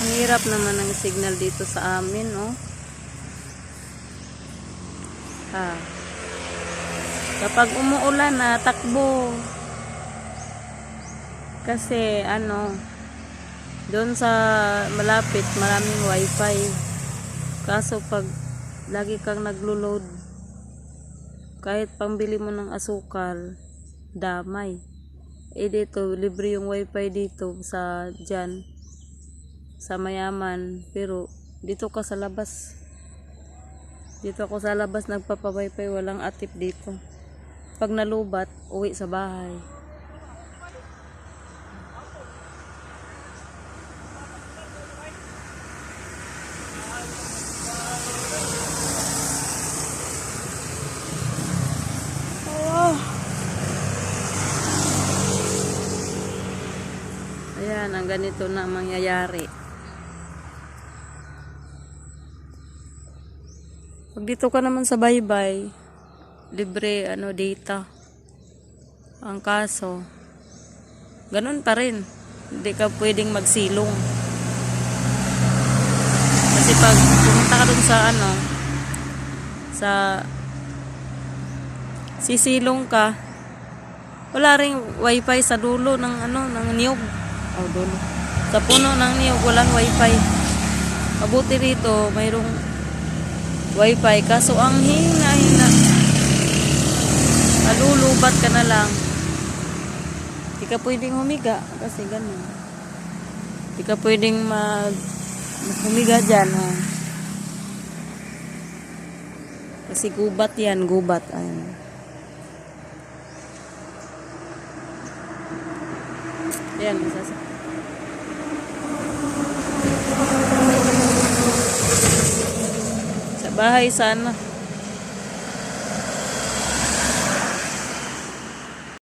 Hirap naman ang signal dito sa amin, oh. Kapag umuulan na, takbo. Kasi, doon sa malapit, maraming wifi. Kaso pag lagi kang naglo-load, kahit pambili mo ng asukal, damay. Dito, libre yung wifi dito dyan, sa mayaman. Pero, dito ka sa labas. Dito ako sa labas, nagpapa-wifi, walang atip dito. Pag nalubat, uwi sa bahay. Ayan, ang ganito na mangyayari. Pag dito ka naman sa baybay, libre data. Ang kaso, ganun pa rin. Hindi ka pwedeng magsilong. Kasi pag pumunta ka dun sa sisilong ka, wala ring wifi sa dulo ng niyog. Dulo. Sa puno ng niyog, walang wifi. Mabuti rito, mayroong wifi. Kaso ang hina. Malulubat ka na lang. Hindi ka pwedeng humiga. Kasi ganun. Hindi ka pwedeng humiga dyan. Kasi gubat yan. Gubat. Ayan. Ayan. Sa bahay sana.